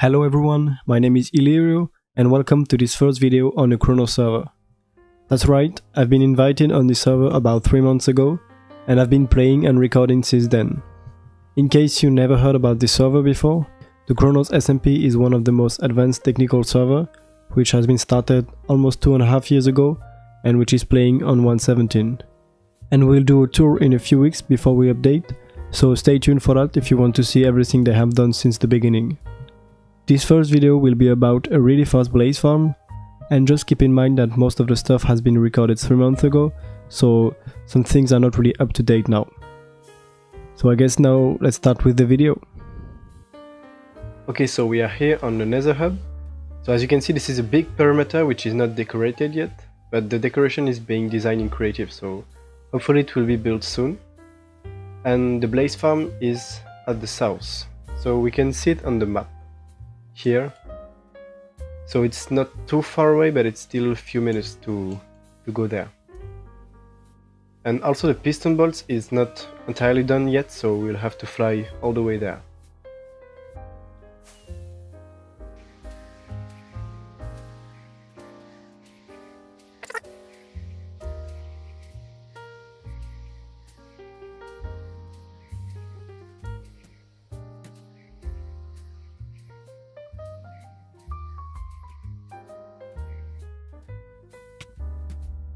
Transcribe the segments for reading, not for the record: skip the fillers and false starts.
Hello everyone, my name is Illyrio and welcome to this first video on a Chronos server. That's right, I've been invited on this server about 3 months ago and I've been playing and recording since then. In case you never heard about this server before, the Chronos SMP is one of the most advanced technical server which has been started almost 2.5 years ago and which is playing on 1.17. And we'll do a tour in a few weeks before we update, so stay tuned for that if you want to see everything they have done since the beginning. This first video will be about a really fast blaze farm, and just keep in mind that most of the stuff has been recorded 3 months ago, so some things are not really up to date now. So I guess now let's start with the video. Okay, so we are here on the Nether Hub. So as you can see, this is a big perimeter which is not decorated yet, but the decoration is being designed in creative, so hopefully it will be built soon. And the blaze farm is at the south, so we can see it on the map here. So it's not too far away, but it's still a few minutes to go there. And also the piston bolts is not entirely done yet, so we'll have to fly all the way there.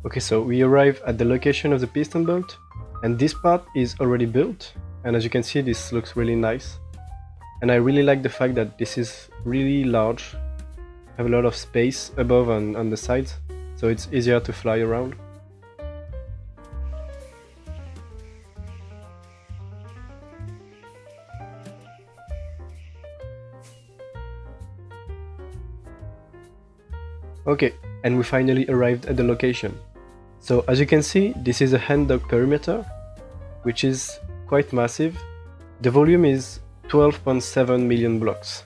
Okay, so we arrive at the location of the piston bolt, and this part is already built, and as you can see, this looks really nice. And I really like the fact that this is really large, have a lot of space above and on the sides, so it's easier to fly around. Okay, and we finally arrived at the location. So as you can see, this is a hand-dug perimeter, which is quite massive. The volume is 12.7 million blocks.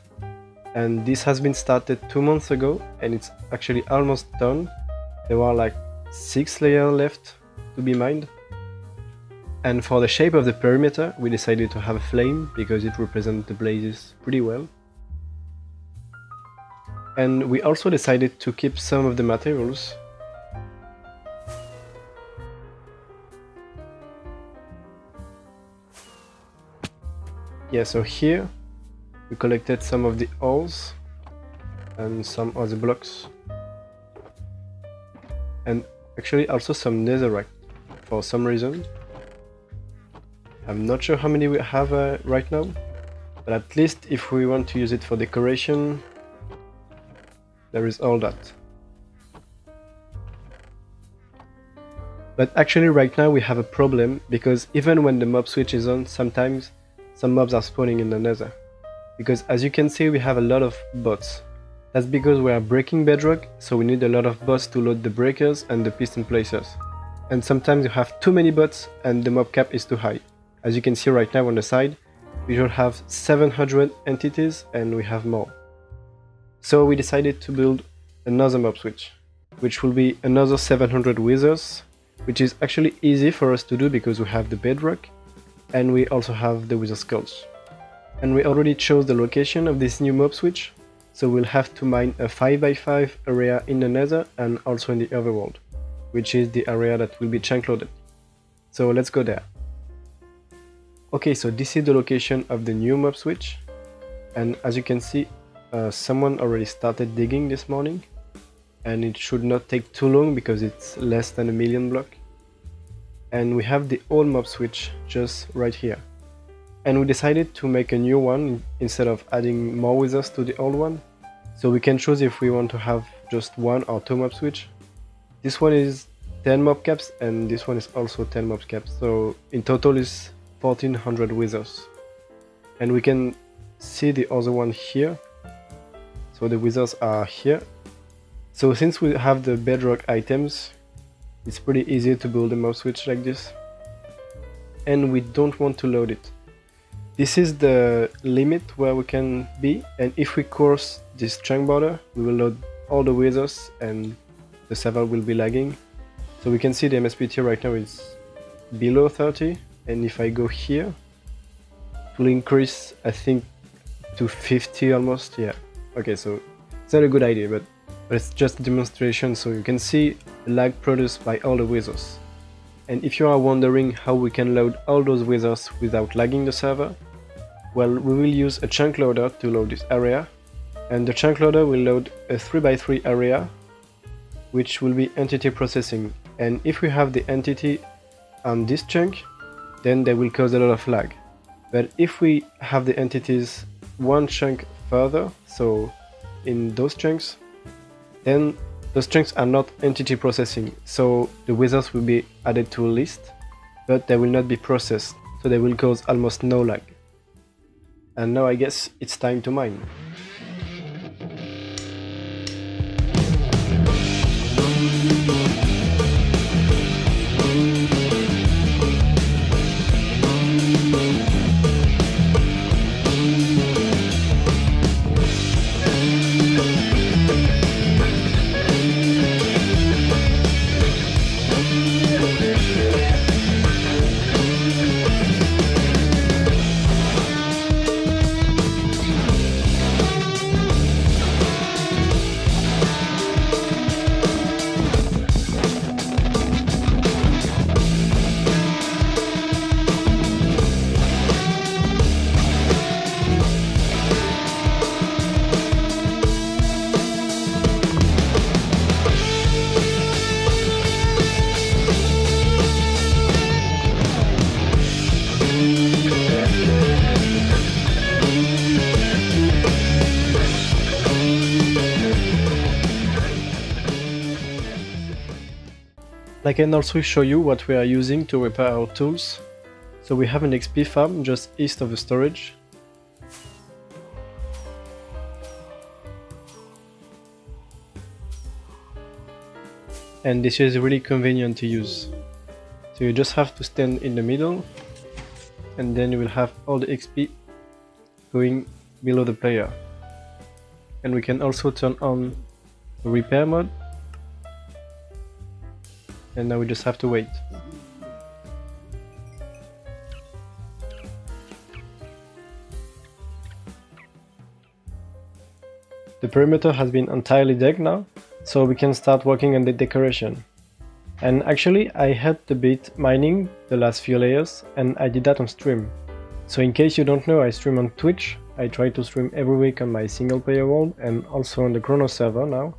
And this has been started 2 months ago, and it's actually almost done. There are like 6 layers left to be mined. And for the shape of the perimeter, we decided to have a flame, because it represents the blazes pretty well. And we also decided to keep some of the materials. Yeah, so here we collected some of the ores and some other blocks, and actually also some netherite for some reason. I'm not sure how many we have right now, but at least if we want to use it for decoration, there is all that. But actually right now we have a problem, because even when the mob switch is on, sometimes some mobs are spawning in the nether. Because as you can see, we have a lot of bots. That's because we are breaking bedrock, so we need a lot of bots to load the breakers and the piston placers. And sometimes you have too many bots and the mob cap is too high. As you can see right now on the side, we should have 700 entities and we have more. So we decided to build another mob switch, which will be another 700 withers, which is actually easy for us to do because we have the bedrock and we also have the wither skulls. And we already chose the location of this new mob switch, so we'll have to mine a 5x5 area in the nether and also in the overworld, which is the area that will be chunk loaded. So let's go there. Okay, so this is the location of the new mob switch, and as you can see, someone already started digging this morning, and it should not take too long because it's less than 1 million blocks. And we have the old mob switch just right here. And we decided to make a new one instead of adding more withers to the old one. So we can choose if we want to have just 1 or 2 mob switch. This one is 10 mob caps and this one is also 10 mob caps. So in total is 1400 withers. And we can see the other one here. So the withers are here. So since we have the bedrock items, it's pretty easy to build a mob switch like this. And we don't want to load it. This is the limit where we can be, and if we cross this chunk border, we will load all the withers and the server will be lagging. So we can see the MSPT right now is below 30, and if I go here, it will increase, I think, to 50 almost, yeah. Okay, so it's not a good idea, but it's just a demonstration so you can see the lag produced by all the withers. And if you are wondering how we can load all those withers without lagging the server, well, we will use a chunk loader to load this area, and the chunk loader will load a 3x3 area, which will be entity processing. And if we have the entity on this chunk, then they will cause a lot of lag. But if we have the entities one chunk further, so in those chunks, then those chunks are not entity processing, so the withers will be added to a list, but they will not be processed, so they will cause almost no lag. And now I guess it's time to mine. I can also show you what we are using to repair our tools. So we have an XP farm just east of the storage. And this is really convenient to use. So you just have to stand in the middle, and then you will have all the XP going below the player. And we can also turn on the repair mode. And now we just have to wait. The perimeter has been entirely decked now, so we can start working on the decoration. And actually I helped a bit mining the last few layers, and I did that on stream. So in case you don't know, I stream on Twitch. I try to stream every week on my single player world and also on the Chronos server now.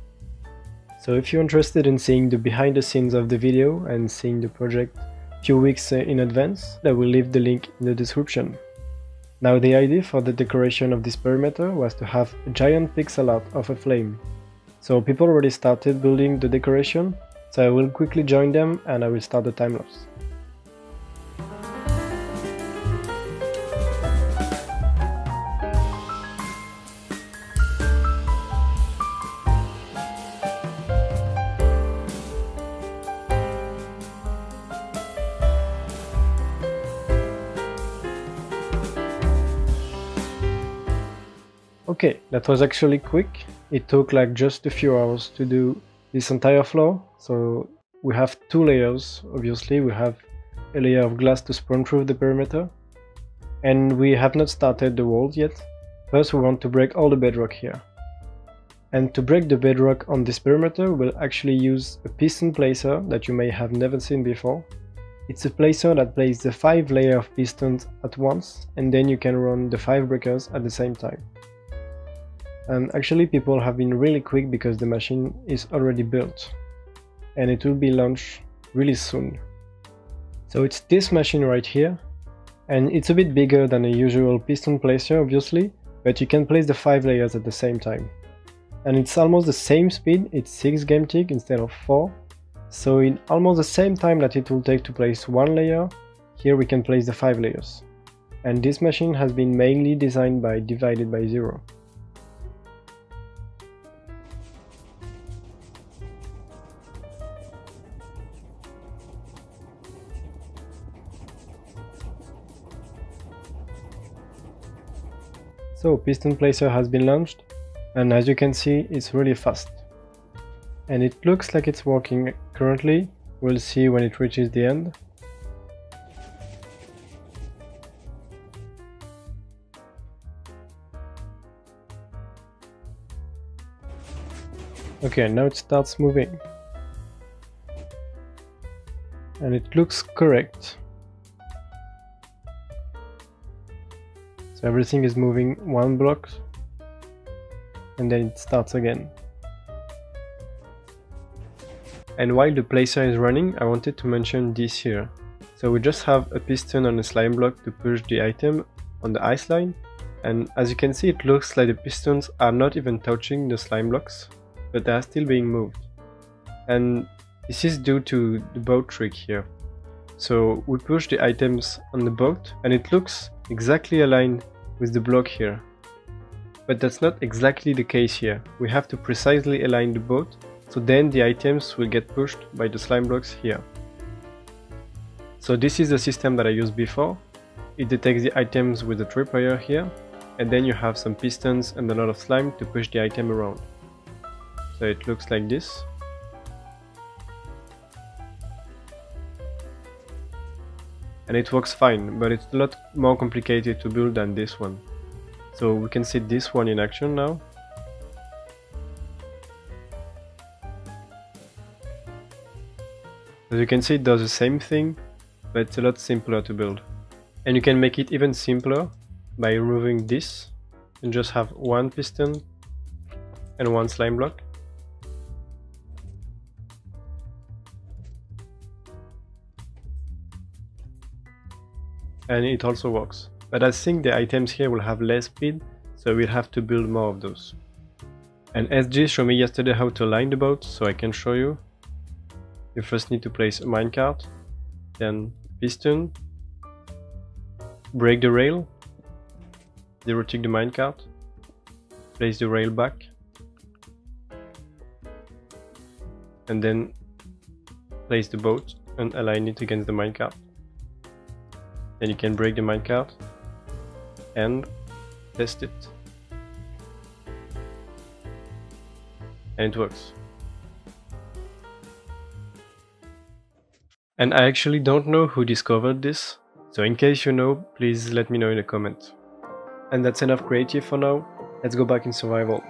So if you're interested in seeing the behind the scenes of the video and seeing the project a few weeks in advance, I will leave the link in the description. Now the idea for the decoration of this perimeter was to have a giant pixel art of a flame. So people already started building the decoration, so I will quickly join them and I will start the time lapse. Okay, that was actually quick. It took like just a few hours to do this entire floor. So we have two layers, obviously. We have a layer of glass to spawn-proof the perimeter. And we have not started the walls yet. First we want to break all the bedrock here. And to break the bedrock on this perimeter, we'll actually use a piston placer that you may have never seen before. It's a placer that places the 5 layers of pistons at once, and then you can run the 5 breakers at the same time. And actually people have been really quick because the machine is already built and it will be launched really soon. So it's this machine right here, and it's a bit bigger than a usual piston placer obviously, but you can place the 5 layers at the same time. And it's almost the same speed, it's 6 game tick instead of 4. So in almost the same time that it will take to place 1 layer, here we can place the 5 layers. And this machine has been mainly designed by Divided by Zero. So Piston Placer has been launched, and as you can see it's really fast. And it looks like it's working currently, we'll see when it reaches the end. Okay, now it starts moving. And it looks correct. So everything is moving one block and then it starts again. And while the placer is running, I wanted to mention this here. So we just have a piston on a slime block to push the item on the ice line, and as you can see it looks like the pistons are not even touching the slime blocks, but they are still being moved. And this is due to the boat trick here. So we push the items on the boat and it looks exactly aligned with the block here. But that's not exactly the case here. We have to precisely align the boat, so then the items will get pushed by the slime blocks here. So this is the system that I used before. It detects the items with the tripwire here, and then you have some pistons and a lot of slime to push the item around. So it looks like this. And it works fine, but it's a lot more complicated to build than this one. So we can see this one in action now. As you can see, it does the same thing, but it's a lot simpler to build. And you can make it even simpler by removing this and just have one piston and one slime block. And it also works. But I think the items here will have less speed, so we'll have to build more of those. And SG showed me yesterday how to align the boat, so I can show you. You first need to place a minecart, then piston, break the rail, derotique the minecart, place the rail back, and then place the boat and align it against the minecart. Then you can break the minecart and test it. And it works. And I actually don't know who discovered this, so in case you know, please let me know in a comment. And that's enough creative for now, let's go back in survival.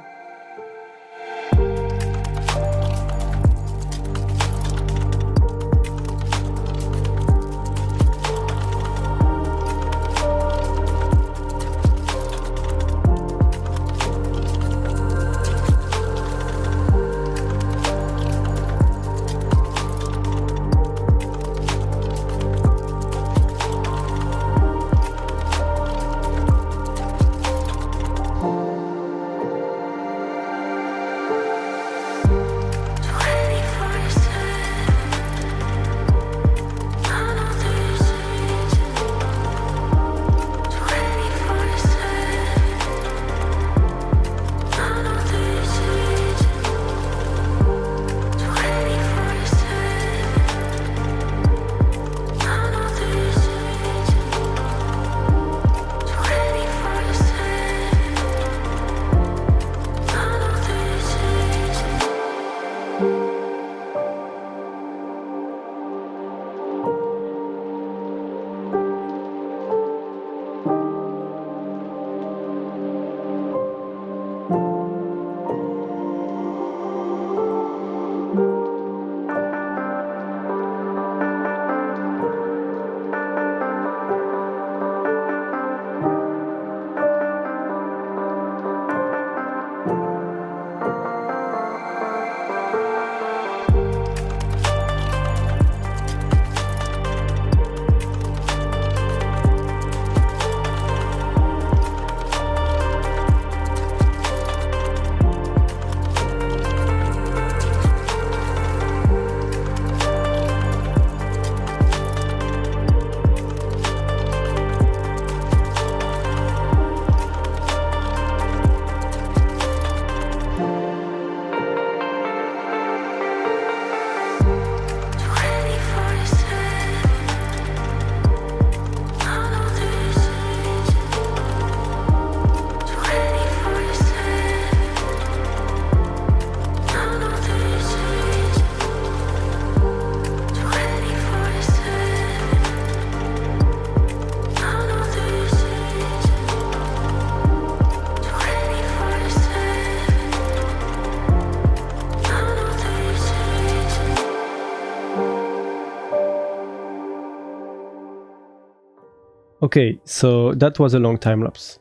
Okay, so that was a long time lapse.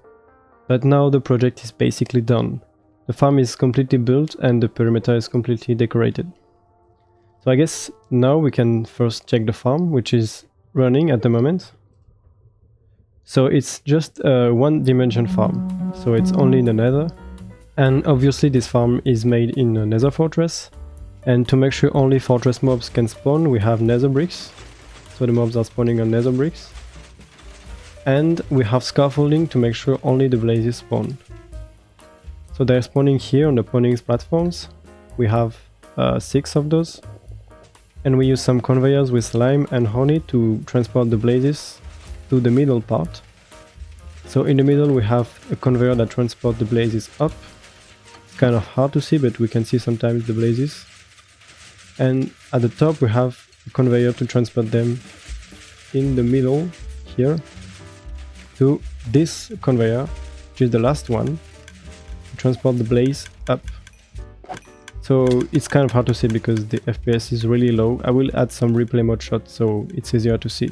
But now the project is basically done. The farm is completely built and the perimeter is completely decorated. So I guess now we can first check the farm, which is running at the moment. So it's just a one-dimension farm, so it's only in the nether. And obviously this farm is made in a nether fortress. And to make sure only fortress mobs can spawn, we have nether bricks. So the mobs are spawning on nether bricks. And we have scaffolding to make sure only the blazes spawn. So they're spawning here on the spawning platforms. We have 6 of those. And we use some conveyors with lime and honey to transport the blazes to the middle part. So in the middle we have a conveyor that transports the blazes up. It's kind of hard to see, but we can see sometimes the blazes. And at the top we have a conveyor to transport them in the middle here to this conveyor, which is the last one, to transport the blaze up. So it's kind of hard to see because the FPS is really low. I will add some replay mode shots so it's easier to see.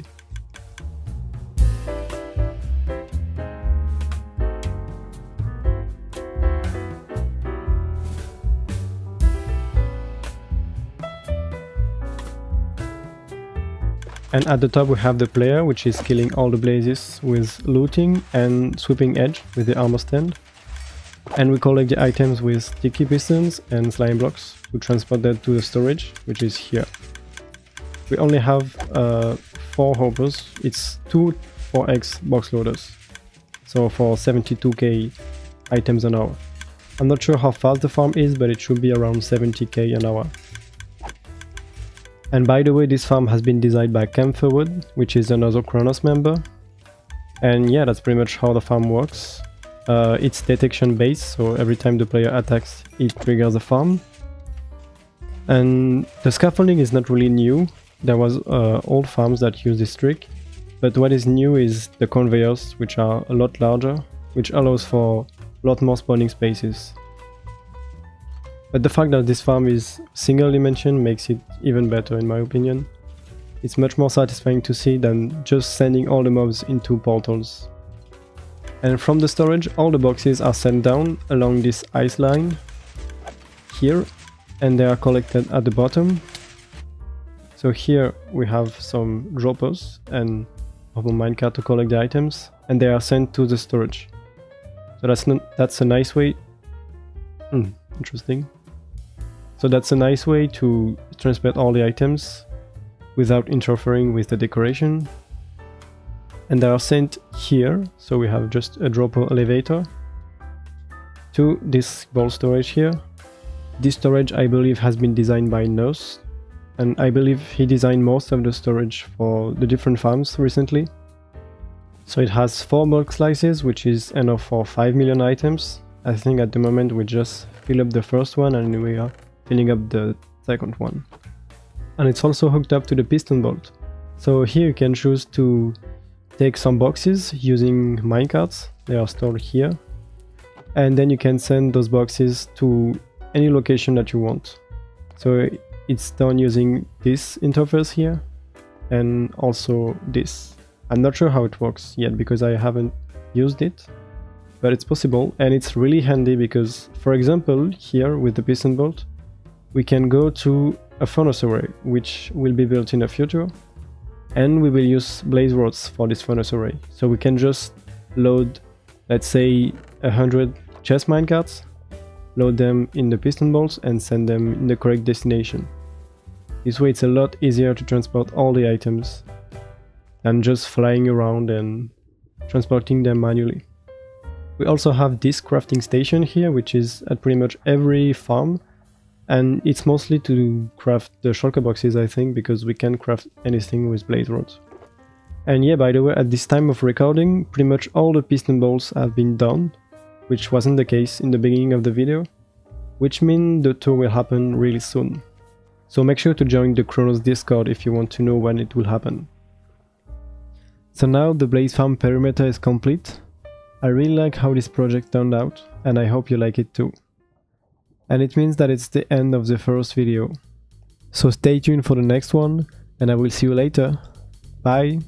And at the top we have the player, which is killing all the blazes with looting and sweeping edge with the armor stand. And we collect the items with sticky pistons and slime blocks to transport that to the storage, which is here. We only have 4 hoppers. It's 2 4x box loaders. So for 72k items an hour. I'm not sure how fast the farm is, but it should be around 70k an hour. And by the way, this farm has been designed by Camphorwood, which is another Chronos member. And yeah, that's pretty much how the farm works. It's detection based, so every time the player attacks, it triggers the farm. And the scaffolding is not really new. There was old farms that use this trick. But what is new is the conveyors, which are a lot larger, which allows for a lot more spawning spaces. But the fact that this farm is single dimension makes it even better in my opinion. It's much more satisfying to see than just sending all the mobs into portals. And from the storage, all the boxes are sent down along this ice line here, and they are collected at the bottom. So here we have some droppers and a minecart to collect the items, and they are sent to the storage. So that's a nice way. Interesting. So that's a nice way to transport all the items without interfering with the decoration. And they are sent here, so we have just a dropper elevator to this ball storage here. This storage I believe has been designed by Nurse, and I believe he designed most of the storage for the different farms recently. So it has 4 bulk slices, which is enough for 5 million items. I think at the moment we just fill up the first one and we are filling up the second one. And it's also hooked up to the piston bolt. So here you can choose to take some boxes using minecarts. They are stored here. And then you can send those boxes to any location that you want. So it's done using this interface here and also this. I'm not sure how it works yet because I haven't used it, but it's possible and it's really handy because, for example, here with the piston bolt, we can go to a furnace array, which will be built in the future, and we will use blaze rods for this furnace array. So we can just load, let's say, 100 chest minecarts, load them in the piston bolts and send them in the correct destination. This way it's a lot easier to transport all the items than just flying around and transporting them manually. We also have this crafting station here, which is at pretty much every farm. And it's mostly to craft the shulker boxes, I think, because we can craft anything with blaze rods. And yeah, by the way, at this time of recording, pretty much all the piston bolts have been done, which wasn't the case in the beginning of the video, which means the tour will happen really soon. So make sure to join the Chronos Discord if you want to know when it will happen. So now the blaze farm perimeter is complete. I really like how this project turned out, and I hope you like it too. And it means that it's the end of the first video. So stay tuned for the next one, and I will see you later. Bye!